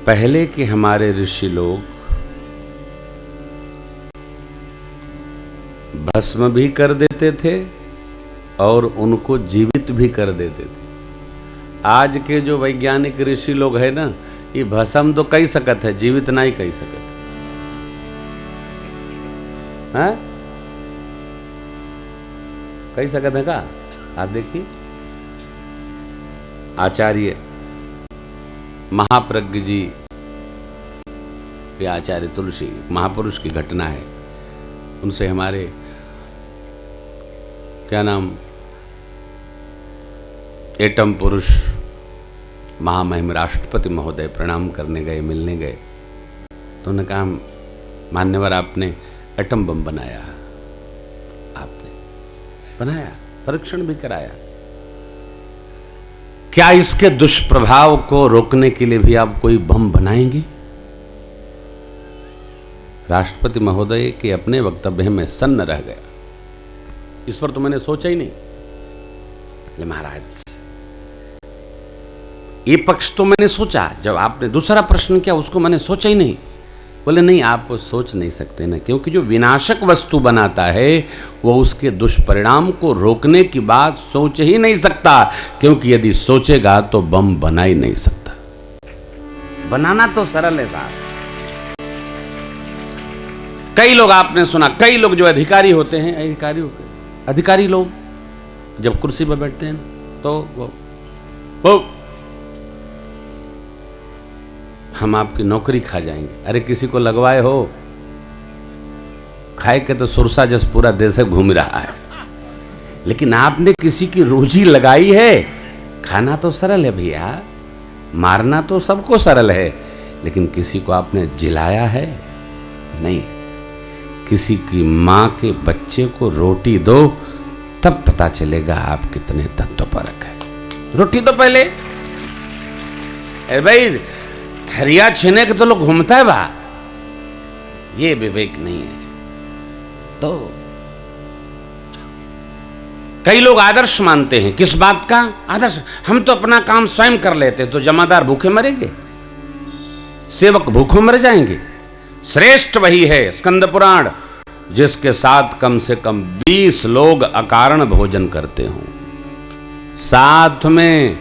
पहले के हमारे ऋषि लोग भस्म भी कर देते थे और उनको जीवित भी कर देते थे। आज के जो वैज्ञानिक ऋषि लोग हैं ना, ये भस्म तो कही सकत है, जीवित नहीं कही सकत है। कही सकत है का? आप देखिए, आचार्य महाप्रज्ञ जी या आचार्य तुलसी, महापुरुष की घटना है। उनसे हमारे क्या नाम, एटम पुरुष महामहिम राष्ट्रपति महोदय प्रणाम करने गए, मिलने गए। तो उन्होंने कहा, मान्यवर आपने एटम बम बनाया, आपने बनाया, परीक्षण भी कराया, क्या इसके दुष्प्रभाव को रोकने के लिए भी आप कोई बम बनाएंगे? राष्ट्रपति महोदय के अपने वक्तव्य में सन्न रह गया। इस पर तो मैंने सोचा ही नहीं। ले महाराज, ये पक्ष तो मैंने सोचा, जब आपने दूसरा प्रश्न किया उसको मैंने सोचा ही नहीं। बोले नहीं, आप सोच नहीं सकते ना, क्योंकि जो विनाशक वस्तु बनाता है वो उसके दुष्परिणाम को रोकने की बात सोच ही नहीं सकता, क्योंकि यदि सोचेगा तो बम बना ही नहीं सकता। बनाना तो सरल है साहब। कई लोग आपने सुना, कई लोग जो अधिकारी होते हैं, अधिकारी लोग जब कुर्सी पर बैठते हैं तो वो हम आपकी नौकरी खा जाएंगे। अरे किसी को लगवाए हो, खाए के तो सुरसा जस पूरा देश घूम रहा है, लेकिन आपने किसी की रोजी लगाई है। खाना तो सरल है भैया, मारना तो सबको सरल है, लेकिन किसी को आपने जिलाया है नहीं। किसी की माँ के बच्चे को रोटी दो, तब पता चलेगा आप कितने तत्वपरक है। रोटी तो पहले, अरे भाई थरिया छीने के तो लोग घूमता है बा, ये विवेक नहीं है। तो कई लोग आदर्श मानते हैं। किस बात का आदर्श? हम तो अपना काम स्वयं कर लेते, तो जमादार भूखे मरेंगे, सेवक भूखों मर जाएंगे। श्रेष्ठ वही है, स्कंद पुराण, जिसके साथ कम से कम 20 लोग अकारण भोजन करते हों। साथ में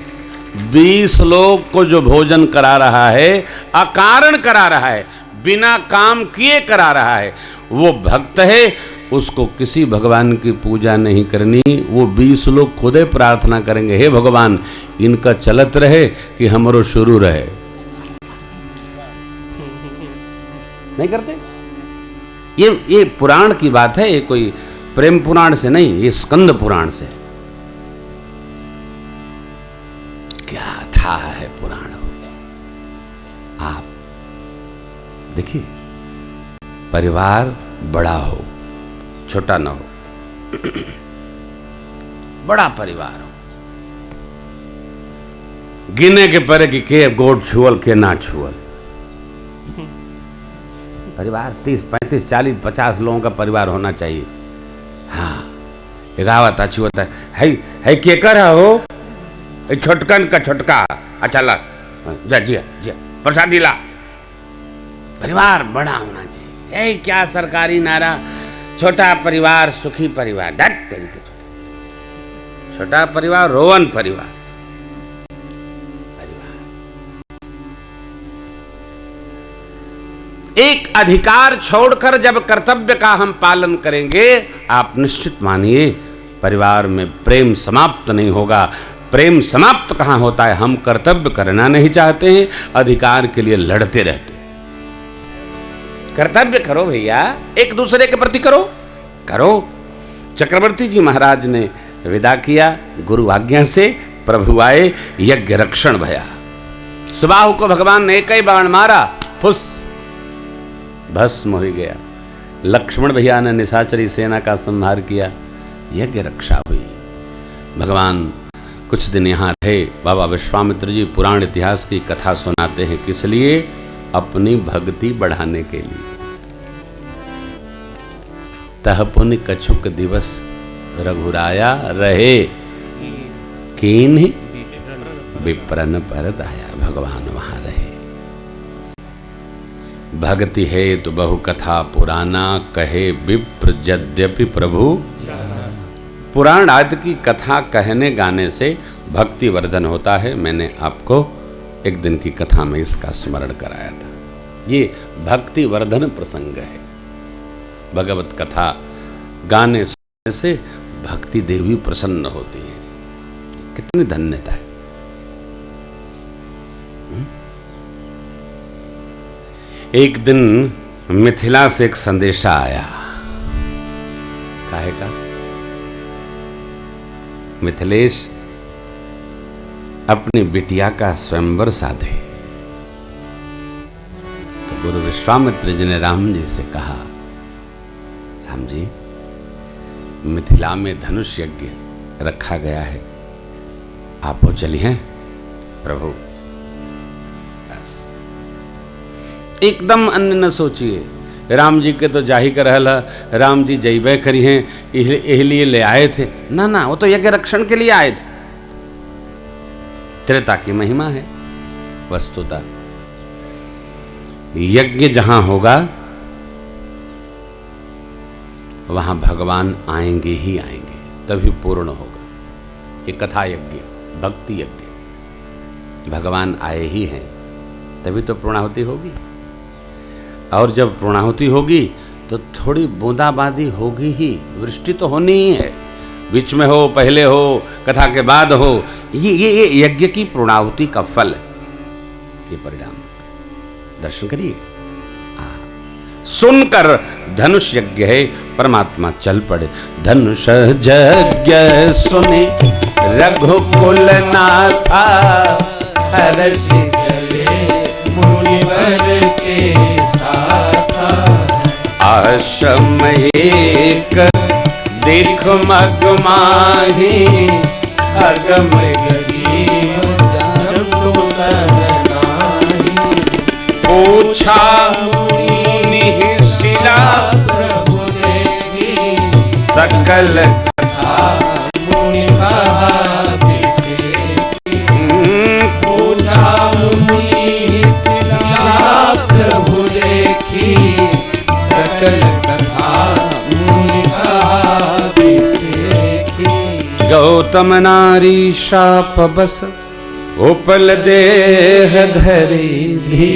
20 लोग को जो भोजन करा रहा है, अकारण करा रहा है, बिना काम किए करा रहा है, वो भक्त है। उसको किसी भगवान की पूजा नहीं करनी। वो 20 लोग खुदे प्रार्थना करेंगे, हे भगवान इनका चलत रहे कि हमरो शुरू रहे। नहीं करते? ये पुराण की बात है, ये कोई प्रेम पुराण से नहीं, ये स्कंद पुराण से। क्या था है पुराण। आप देखिए, परिवार बड़ा हो छोटा ना हो, बड़ा परिवार हो, गिने के परे कि के गोट छुअल के ना छुअल। परिवार 30, 35, 40, 50 लोगों का परिवार होना चाहिए। हाँ, एक आवत अच्छी होता है के कर हो छोटकन का छोटका, अच्छा ला जा जी प्रसादी ला। परिवार बड़ा होना चाहिए। क्या सरकारी नारा, छोटा परिवार सुखी परिवार। डट तरीके, छोटा परिवार रोवन परिवार। एक अधिकार छोड़कर जब कर्तव्य का हम पालन करेंगे, आप निश्चित मानिए परिवार में प्रेम समाप्त नहीं होगा। प्रेम समाप्त कहाँ होता है? हम कर्तव्य करना नहीं चाहते हैं, अधिकार के लिए लड़ते रहते हैं। कर्तव्य करो भैया, एक दूसरे के प्रति करो। चक्रवर्ती जी महाराज ने विदा किया, गुरु आज्ञा से प्रभु आए, यज्ञ रक्षण भया। सुबाहु को भगवान ने एक ही बाण मारा, फुस भस्म हो गया। लक्ष्मण भैया ने निशाचरी सेना का संहार किया, यज्ञ रक्षा हुई। भगवान कुछ दिन यहाँ रहे। बाबा विश्वामित्र जी पुराण इतिहास की कथा सुनाते हैं, किस लिए? अपनी भक्ति बढ़ाने के लिए। तह पुनि कछुक दिवस रघुराया रहे, कीन्हि विप्रन पर दाया। भगवान वहां रहे। भक्ति है तो बहु कथा पुराना, कहे विप्र यद्यपि प्रभु। पुराण आदि की कथा कहने गाने से भक्ति वर्धन होता है। मैंने आपको एक दिन की कथा में इसका स्मरण कराया था। ये भक्ति वर्धन प्रसंग है। भगवत कथा गाने सुनने से भक्ति देवी प्रसन्न होती है। कितनी धन्यता है। एक दिन मिथिला से एक संदेशा आया। काहे का? मिथिलेश अपनी बिटिया का स्वयंवर साधे। तो गुरु विश्वामित्र जी ने राम जी से कहा, राम जी, मिथिला में धनुष यज्ञ रखा गया है, आप वो चलिए प्रभु। बस एकदम अन्य न सोचिए। राम जी के तो जाही कर रहल, राम जी जैबे करी हैं, इसलिए ले आए थे। ना ना, वो तो यज्ञ रक्षण के लिए आए थे। त्रेता की महिमा है। वस्तुतः यज्ञ जहां होगा वहां भगवान आएंगे ही आएंगे, तभी पूर्ण होगा। ये कथा यज्ञ, भक्ति यज्ञ, भगवान आए ही हैं तभी तो पूर्णाहुति होगी। और जब पूर्णाहुति होगी तो थोड़ी बूंदाबांदी होगी ही, वृष्टि तो होनी ही है। बीच में हो, पहले हो, कथा के बाद हो, ये यज्ञ की पूर्णाहुति का फल है। ये परिणाम दर्शन करिए। सुनकर धनुष यज्ञ है, परमात्मा चल पड़े। धनुष यज्ञ सुने रघुकुल नाथा, हरषि चले मुनिवर के साथा। आश्रम एक देख मग माही, अगम पूछा शिला प्रभु देगी, सकल कथा मुनि कहा बिसेकी। पूछा शिला प्रभु देखी, सकल कथा मुनि कहा बिसेकी। गौतम नारी शाप बस, उपल देह धरी धी।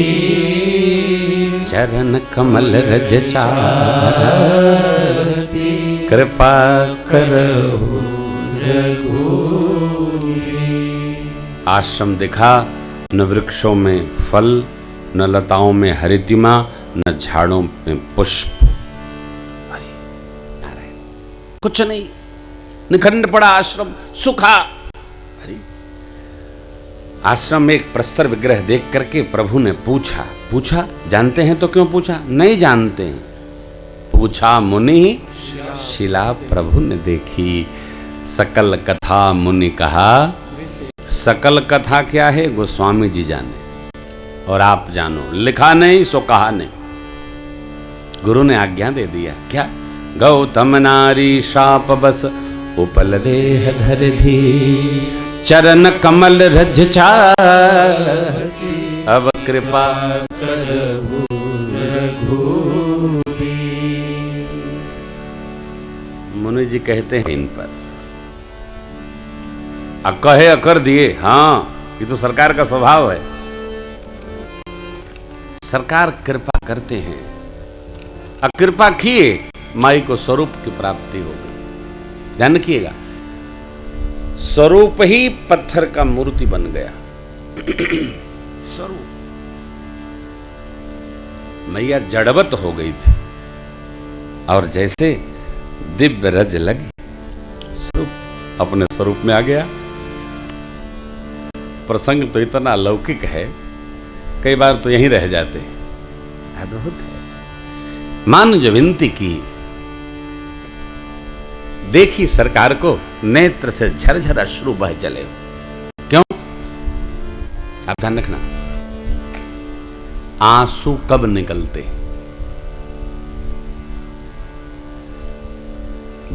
चरण कमल रज चारती, कृपा करो रघुवीर। आश्रम दिखा, न वृक्षों में फल, न लताओं में हरितिमा, न झाड़ों में पुष्प। अरे नारायण, कुछ नहीं, निखंड पड़ा आश्रम, सुखा। आश्रम में एक प्रस्तर विग्रह देख करके प्रभु ने पूछा, जानते हैं तो क्यों पूछा? नहीं जानते हैं। पूछा मुनि शिला प्रभु ने देखी, सकल कथा मुनि कहा। सकल कथा क्या है? गोस्वामी जी जाने और आप जानो। लिखा नहीं सो कहा नहीं। गुरु ने आज्ञा दे दिया। क्या? गौतम नारी शाप बस, उपल देह धर धी। चरण कमल रज चारती, अब कृपा करहु रघुवीर। मुनि जी कहते हैं इन पर कहे अकर दिए। हाँ, ये तो सरकार का स्वभाव है। सरकार कृपा करते हैं, अकृपा किए माई को स्वरूप की प्राप्ति हो गई। ध्यान रखिएगा, स्वरूप ही पत्थर का मूर्ति बन गया। स्वरूप मैया जड़वत हो गई थी और जैसे दिव्य रज लगी, स्वरूप अपने स्वरूप में आ गया। प्रसंग तो इतना अलौकिक है, कई बार तो यहीं रह जाते हैं। अद्भुत है। मान जो विनती की, देखी सरकार को, नेत्र से झरझर अश्रु बह चले। क्यों? आप ध्यान रखना, आंसू कब निकलते?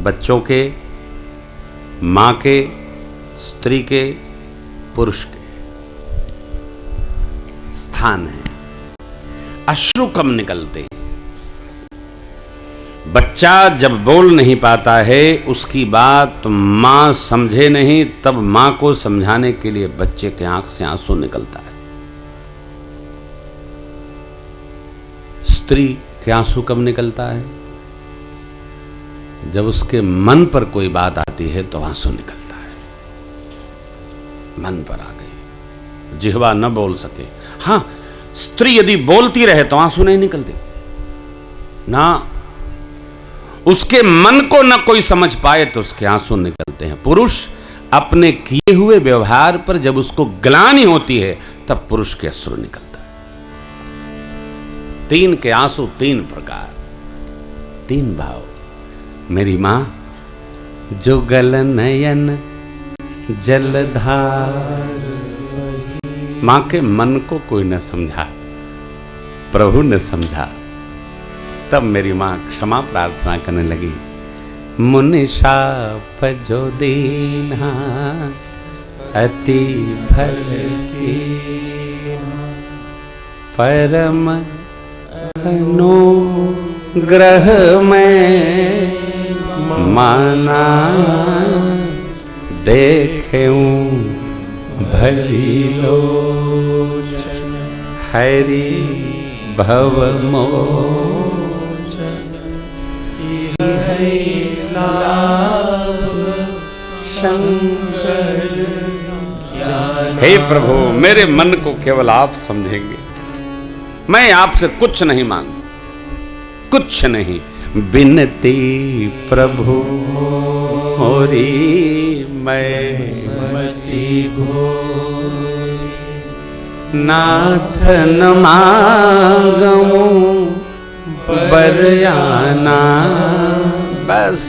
बच्चों के, मां के, स्त्री के, पुरुष के स्थान है। अश्रु कम निकलते। बच्चा जब बोल नहीं पाता है, उसकी बात माँ समझे नहीं, तब माँ को समझाने के लिए बच्चे के आंख से आंसू निकलता है। स्त्री के आंसू कब निकलता है? जब उसके मन पर कोई बात आती है तो आंसू निकलता है। मन पर आ गई, जिह्वा न बोल सके। हां, स्त्री यदि बोलती रहे तो आंसू नहीं निकलते ना। उसके मन को न कोई समझ पाए तो उसके आंसू निकलते हैं। पुरुष अपने किए हुए व्यवहार पर जब उसको ग्लानि होती है तब पुरुष के अश्रु निकलता है। तीन के आंसू तीन प्रकार, तीन भाव। मेरी मां जुगल नयन जलधार, मां के मन को कोई न समझा, प्रभु ने समझा। तब मेरी मां क्षमा प्रार्थना करने लगी। मुनि शाप जो दीन्हा अति भल की, परम अनुग्रह में माना, देखेऊं भली लोचन, हरि भव मोचन, शंकर। हे प्रभु, मेरे मन को केवल आप समझेंगे। मैं आपसे कुछ नहीं मांगू, कुछ नहीं। बिनती प्रभु मोरी मैं मति घोरी, नाथ न मांगूं बरयाना, बस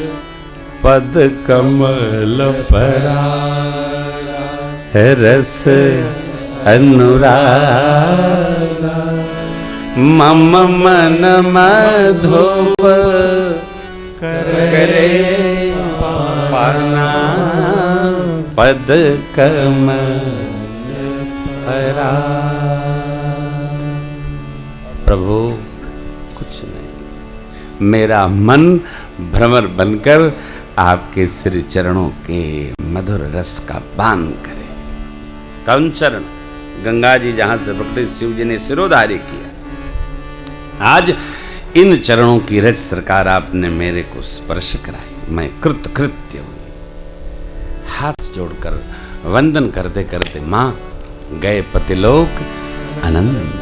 पद कमल परागा, रस अनुरागा, मम मन मधुप करे पाना, पद कमल परागा। प्रभु कुछ नहीं, मेरा मन भ्रमर बनकर आपके श्री चरणों के मधुर रस का पान करे। कौन चरण? गंगा जी जहां से प्रकट शिव जी ने सिरोधार्य किया। आज इन चरणों की रज सरकार आपने मेरे को स्पर्श कराई, मैं कृतकृत्य हुई। हाथ जोड़कर वंदन करते करते मां गए पतिलोक आनंद